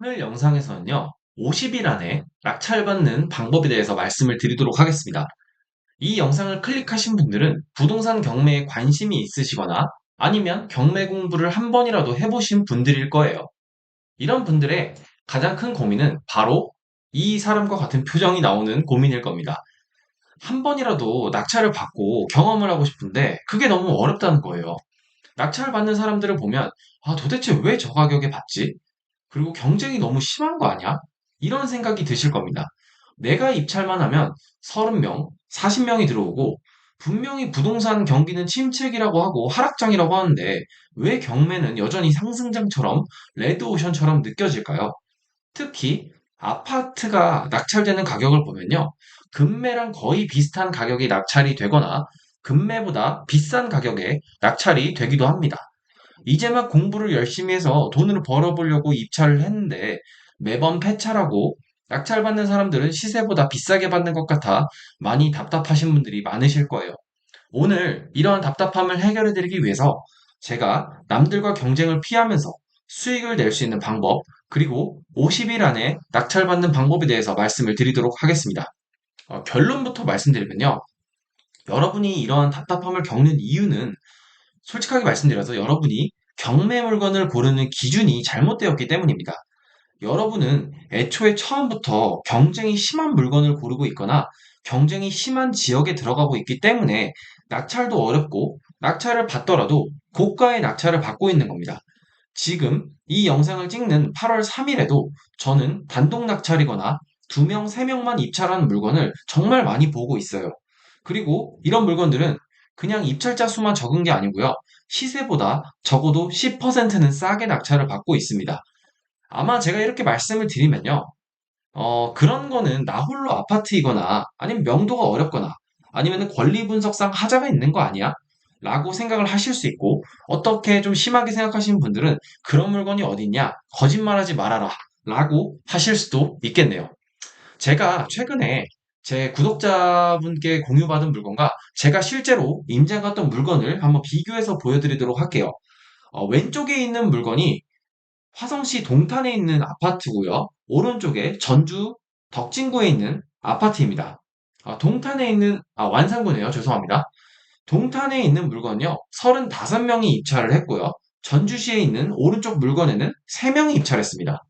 오늘 영상에서는요, 50일 안에 낙찰받는 방법에 대해서 말씀을 드리도록 하겠습니다. 이 영상을 클릭하신 분들은 부동산 경매에 관심이 있으시거나 아니면 경매 공부를 한 번이라도 해보신 분들일 거예요. 이런 분들의 가장 큰 고민은 바로 이 사람과 같은 표정이 나오는 고민일 겁니다. 한 번이라도 낙찰을 받고 경험을 하고 싶은데 그게 너무 어렵다는 거예요. 낙찰 받는 사람들을 보면 도대체 왜 저 가격에 받지? 그리고 경쟁이 너무 심한 거 아니야? 이런 생각이 드실 겁니다. 내가 입찰만 하면 30명, 40명이 들어오고 분명히 부동산 경기는 침체기라고 하고 하락장이라고 하는데 왜 경매는 여전히 상승장처럼 레드오션처럼 느껴질까요? 특히 아파트가 낙찰되는 가격을 보면요. 금매랑 거의 비슷한 가격이 낙찰이 되거나 금매보다 비싼 가격에 낙찰이 되기도 합니다. 이제 막 공부를 열심히 해서 돈을 벌어보려고 입찰을 했는데 매번 폐찰하고 낙찰받는 사람들은 시세보다 비싸게 받는 것 같아 많이 답답하신 분들이 많으실 거예요. 오늘 이러한 답답함을 해결해 드리기 위해서 제가 남들과 경쟁을 피하면서 수익을 낼 수 있는 방법, 그리고 50일 안에 낙찰받는 방법에 대해서 말씀을 드리도록 하겠습니다. 결론부터 말씀드리면요. 여러분이 이러한 답답함을 겪는 이유는 솔직하게 말씀드려서 여러분이 경매 물건을 고르는 기준이 잘못되었기 때문입니다. 여러분은 애초에 처음부터 경쟁이 심한 물건을 고르고 있거나 경쟁이 심한 지역에 들어가고 있기 때문에 낙찰도 어렵고 낙찰을 받더라도 고가의 낙찰을 받고 있는 겁니다. 지금 이 영상을 찍는 8월 3일에도 저는 단독 낙찰이거나 2명, 3명만 입찰하는 물건을 정말 많이 보고 있어요. 그리고 이런 물건들은 그냥 입찰자 수만 적은 게 아니고요. 시세보다 적어도 10%는 싸게 낙찰을 받고 있습니다. 아마 제가 이렇게 말씀을 드리면요. 그런 거는 나 홀로 아파트이거나 아니면 명도가 어렵거나 아니면 권리 분석상 하자가 있는 거 아니야? 라고 생각을 하실 수 있고 어떻게 좀 심하게 생각하시는 분들은 그런 물건이 어딨냐? 거짓말하지 말아라. 라고 하실 수도 있겠네요. 제가 최근에 제 구독자분께 공유받은 물건과 제가 실제로 임장갔던 물건을 한번 비교해서 보여드리도록 할게요. 왼쪽에 있는 물건이 화성시 동탄에 있는 아파트고요. 오른쪽에 전주 덕진구에 있는 아파트입니다. 동탄에 있는 완산구네요. 죄송합니다. 동탄에 있는 물건요. 35명이 입찰을 했고요. 전주시에 있는 오른쪽 물건에는 3명이 입찰했습니다.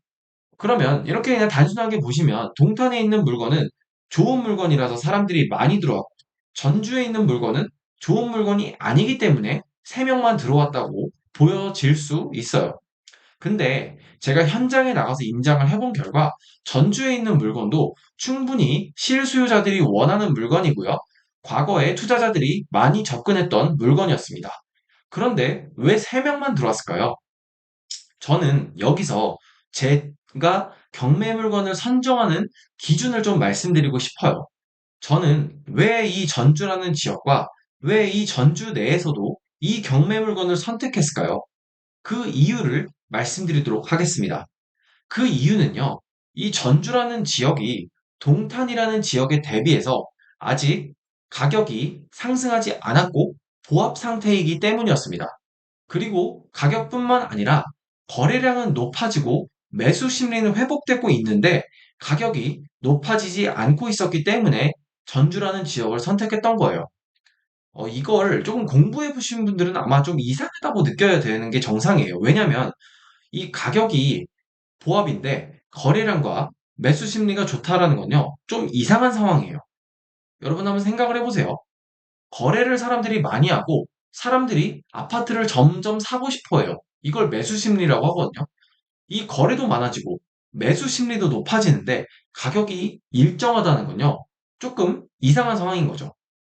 그러면 이렇게 그냥 단순하게 보시면 동탄에 있는 물건은 좋은 물건이라서 사람들이 많이 들어왔고 전주에 있는 물건은 좋은 물건이 아니기 때문에 3명만 들어왔다고 보여질 수 있어요. 근데 제가 현장에 나가서 임장을 해본 결과 전주에 있는 물건도 충분히 실수요자들이 원하는 물건이고요. 과거에 투자자들이 많이 접근했던 물건이었습니다. 그런데 왜 3명만 들어왔을까요? 저는 여기서 제가 경매 물건을 선정하는 기준을 좀 말씀드리고 싶어요. 저는 왜 이 전주라는 지역과 왜 이 전주 내에서도 이 경매 물건을 선택했을까요? 그 이유를 말씀드리도록 하겠습니다. 그 이유는요, 이 전주라는 지역이 동탄이라는 지역에 대비해서 아직 가격이 상승하지 않았고 보합 상태이기 때문이었습니다. 그리고 가격뿐만 아니라 거래량은 높아지고 매수 심리는 회복되고 있는데 가격이 높아지지 않고 있었기 때문에 전주라는 지역을 선택했던 거예요. 이걸 조금 공부해 보신 분들은 아마 좀 이상하다고 느껴야 되는 게 정상이에요. 왜냐면 이 가격이 보합인데 거래량과 매수 심리가 좋다라는 건요. 좀 이상한 상황이에요. 여러분 한번 생각을 해보세요. 거래를 사람들이 많이 하고 사람들이 아파트를 점점 사고 싶어 해요. 이걸 매수 심리라고 하거든요. 이 거래도 많아지고 매수 심리도 높아지는데 가격이 일정하다는 건요. 조금 이상한 상황인 거죠.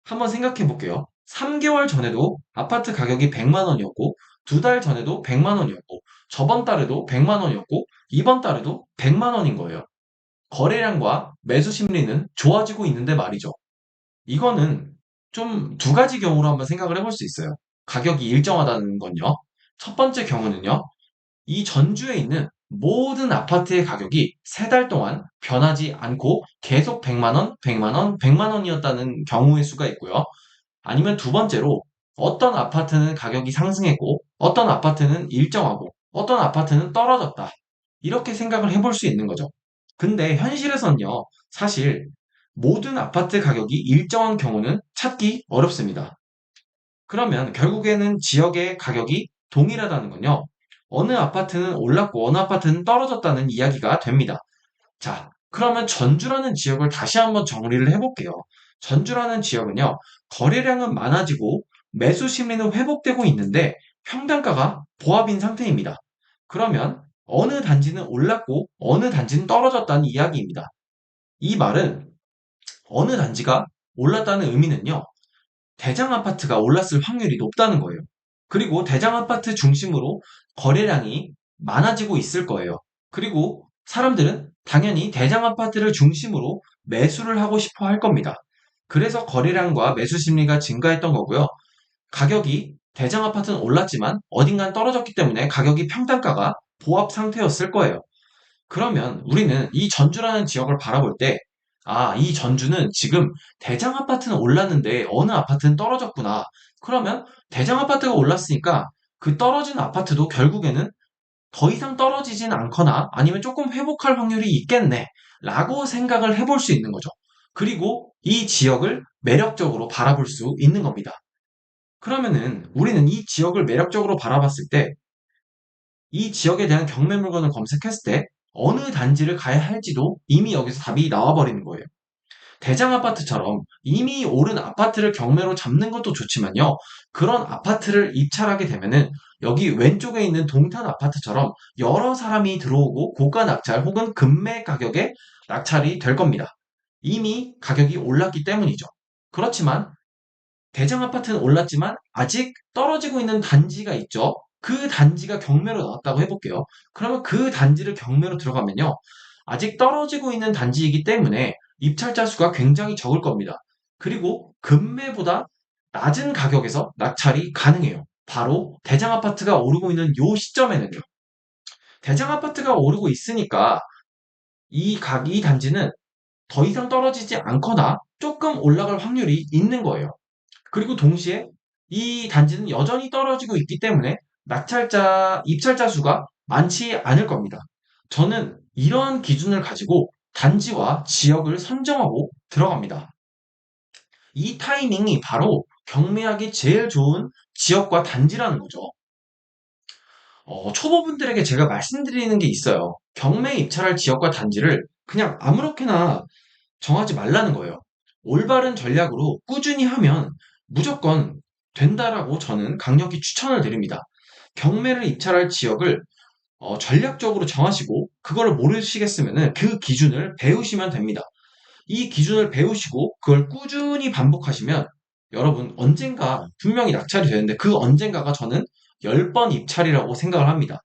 한번 생각해 볼게요. 3개월 전에도 아파트 가격이 100만 원이었고, 2달 전에도 100만 원이었고, 저번 달에도 100만 원이었고, 이번 달에도 100만 원인 거예요. 거래량과 매수 심리는 좋아지고 있는데 말이죠. 이거는 좀 두 가지 경우로 한번 생각을 해볼 수 있어요. 가격이 일정하다는 건요. 첫 번째 경우는요. 이 전주에 있는 모든 아파트의 가격이 3달 동안 변하지 않고 계속 100만 원, 100만 원, 100만 원이었다는 경우의 수가 있고요. 아니면 두 번째로 어떤 아파트는 가격이 상승했고 어떤 아파트는 일정하고 어떤 아파트는 떨어졌다. 이렇게 생각을 해볼 수 있는 거죠. 근데 현실에서는요, 사실 모든 아파트 가격이 일정한 경우는 찾기 어렵습니다. 그러면 결국에는 지역의 가격이 동일하다는 건요, 어느 아파트는 올랐고 어느 아파트는 떨어졌다는 이야기가 됩니다. 자, 그러면 전주라는 지역을 다시 한번 정리를 해볼게요. 전주라는 지역은요, 거래량은 많아지고 매수 심리는 회복되고 있는데 평당가가 보합인 상태입니다. 그러면 어느 단지는 올랐고 어느 단지는 떨어졌다는 이야기입니다. 이 말은 어느 단지가 올랐다는 의미는요, 대장 아파트가 올랐을 확률이 높다는 거예요. 그리고 대장 아파트 중심으로 거래량이 많아지고 있을 거예요. 그리고 사람들은 당연히 대장 아파트를 중심으로 매수를 하고 싶어 할 겁니다. 그래서 거래량과 매수 심리가 증가했던 거고요. 가격이 대장 아파트는 올랐지만 어딘간 떨어졌기 때문에 가격이 평단가가 보합 상태였을 거예요. 그러면 우리는 이 전주라는 지역을 바라볼 때, 아, 이 전주는 지금 대장 아파트는 올랐는데 어느 아파트는 떨어졌구나. 그러면 대장 아파트가 올랐으니까 그 떨어진 아파트도 결국에는 더 이상 떨어지진 않거나 아니면 조금 회복할 확률이 있겠네. 라고 생각을 해볼 수 있는 거죠. 그리고 이 지역을 매력적으로 바라볼 수 있는 겁니다. 그러면은 우리는 이 지역을 매력적으로 바라봤을 때 이 지역에 대한 경매 물건을 검색했을 때 어느 단지를 가야 할지도 이미 여기서 답이 나와버리는 거예요. 대장 아파트처럼 이미 오른 아파트를 경매로 잡는 것도 좋지만요. 그런 아파트를 입찰하게 되면은 여기 왼쪽에 있는 동탄 아파트처럼 여러 사람이 들어오고 고가 낙찰 혹은 금매 가격에 낙찰이 될 겁니다. 이미 가격이 올랐기 때문이죠. 그렇지만 대장 아파트는 올랐지만 아직 떨어지고 있는 단지가 있죠. 그 단지가 경매로 나왔다고 해볼게요. 그러면 그 단지를 경매로 들어가면요. 아직 떨어지고 있는 단지이기 때문에 입찰자 수가 굉장히 적을 겁니다. 그리고 금매보다 낮은 가격에서 낙찰이 가능해요. 바로 대장 아파트가 오르고 있는 요 시점에는요. 대장 아파트가 오르고 있으니까 이 단지는 더 이상 떨어지지 않거나 조금 올라갈 확률이 있는 거예요. 그리고 동시에 이 단지는 여전히 떨어지고 있기 때문에 입찰자 수가 많지 않을 겁니다. 저는 이러한 기준을 가지고 단지와 지역을 선정하고 들어갑니다. 이 타이밍이 바로 경매하기 제일 좋은 지역과 단지라는 거죠. 초보분들에게 제가 말씀드리는 게 있어요. 경매 입찰할 지역과 단지를 그냥 아무렇게나 정하지 말라는 거예요. 올바른 전략으로 꾸준히 하면 무조건 된다라고 저는 강력히 추천을 드립니다. 경매를 입찰할 지역을 전략적으로 정하시고 그거를 모르시겠으면 그 기준을 배우시면 됩니다. 이 기준을 배우시고 그걸 꾸준히 반복하시면 여러분 언젠가 분명히 낙찰이 되는데 그 언젠가가 저는 10번 입찰이라고 생각을 합니다.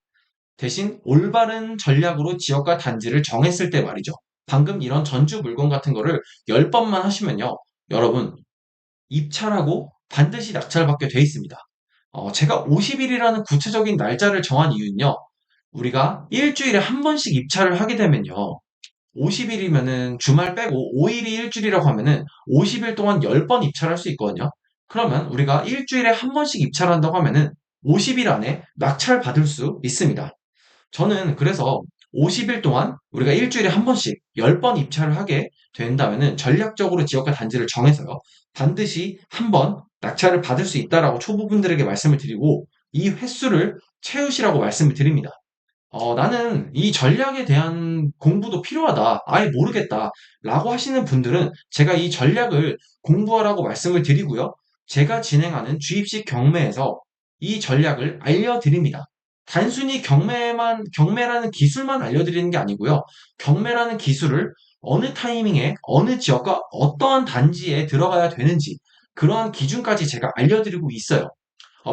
대신 올바른 전략으로 지역과 단지를 정했을 때 말이죠. 방금 이런 전주 물건 같은 거를 10번만 하시면요. 여러분, 입찰하고 반드시 낙찰받게 돼 있습니다. 제가 50일이라는 구체적인 날짜를 정한 이유는요. 우리가 일주일에 한 번씩 입찰을 하게 되면요. 50일이면은 주말 빼고 5일이 일주일이라고 하면은 50일 동안 10번 입찰할 수 있거든요. 그러면 우리가 일주일에 한 번씩 입찰한다고 하면은 50일 안에 낙찰 받을 수 있습니다. 저는 그래서 50일 동안 우리가 일주일에 한 번씩 10번 입찰을 하게 된다면은 전략적으로 지역과 단지를 정해서요. 반드시 한 번 낙찰을 받을 수 있다라고 초보분들에게 말씀을 드리고 이 횟수를 채우시라고 말씀을 드립니다. 나는 이 전략에 대한 공부도 필요하다. 아예 모르겠다. 라고 하시는 분들은 제가 이 전략을 공부하라고 말씀을 드리고요. 제가 진행하는 주입식 경매에서 이 전략을 알려드립니다. 단순히 경매라는 기술만 알려드리는 게 아니고요. 경매라는 기술을 어느 타이밍에, 어느 지역과 어떠한 단지에 들어가야 되는지, 그러한 기준까지 제가 알려드리고 있어요.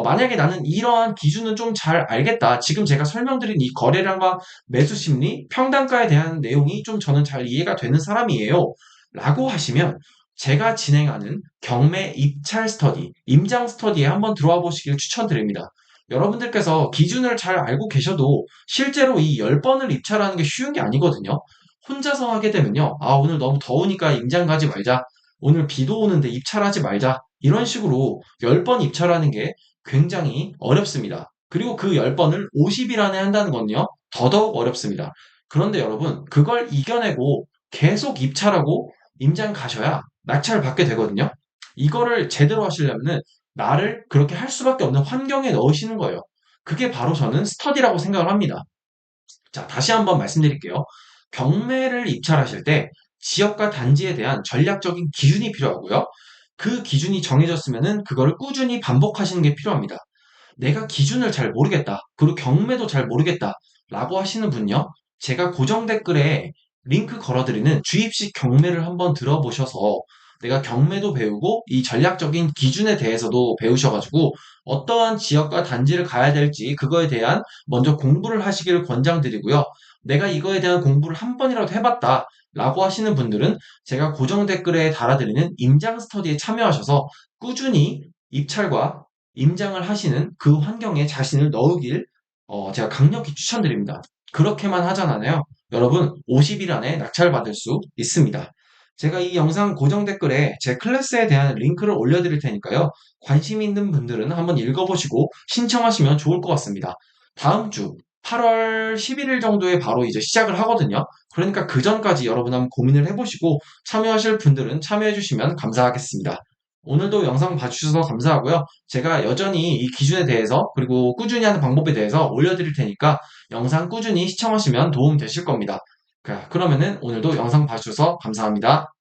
만약에 나는 이러한 기준은 좀 잘 알겠다. 지금 제가 설명드린 이 거래량과 매수 심리, 평단가에 대한 내용이 좀 저는 잘 이해가 되는 사람이에요. 라고 하시면 제가 진행하는 경매 입찰 스터디, 임장 스터디에 한번 들어와 보시길 추천드립니다. 여러분들께서 기준을 잘 알고 계셔도 실제로 이 10번을 입찰하는 게 쉬운 게 아니거든요. 혼자서 하게 되면요. 아, 오늘 너무 더우니까 임장 가지 말자. 오늘 비도 오는데 입찰하지 말자. 이런 식으로 10번 입찰하는 게 굉장히 어렵습니다. 그리고 그 10번을 50일 안에 한다는 건요, 더더욱 어렵습니다. 그런데 여러분, 그걸 이겨내고 계속 입찰하고 임장 가셔야 낙찰을 받게 되거든요. 이거를 제대로 하시려면은 나를 그렇게 할 수밖에 없는 환경에 넣으시는 거예요. 그게 바로 저는 스터디라고 생각을 합니다. 자, 다시 한번 말씀드릴게요. 경매를 입찰하실 때 지역과 단지에 대한 전략적인 기준이 필요하고요. 그 기준이 정해졌으면은 그거를 꾸준히 반복하시는 게 필요합니다. 내가 기준을 잘 모르겠다. 그리고 경매도 잘 모르겠다. 라고 하시는 분요. 제가 고정 댓글에 링크 걸어드리는 주입식 경매를 한번 들어보셔서 내가 경매도 배우고 이 전략적인 기준에 대해서도 배우셔가지고 어떠한 지역과 단지를 가야 될지 그거에 대한 먼저 공부를 하시기를 권장드리고요. 내가 이거에 대한 공부를 한 번이라도 해봤다. 라고 하시는 분들은 제가 고정 댓글에 달아드리는 임장 스터디에 참여하셔서 꾸준히 입찰과 임장을 하시는 그 환경에 자신을 넣으길 제가 강력히 추천드립니다. 그렇게만 하잖아요. 여러분 50일 안에 낙찰받을 수 있습니다. 제가 이 영상 고정 댓글에 제 클래스에 대한 링크를 올려드릴 테니까요. 관심 있는 분들은 한번 읽어보시고 신청하시면 좋을 것 같습니다. 다음 주 8월 11일 정도에 바로 이제 시작을 하거든요. 그러니까 그 전까지 여러분 한번 고민을 해보시고 참여하실 분들은 참여해주시면 감사하겠습니다. 오늘도 영상 봐주셔서 감사하고요. 제가 여전히 이 기준에 대해서 그리고 꾸준히 하는 방법에 대해서 올려드릴 테니까 영상 꾸준히 시청하시면 도움 되실 겁니다. 그러면은 오늘도 영상 봐주셔서 감사합니다.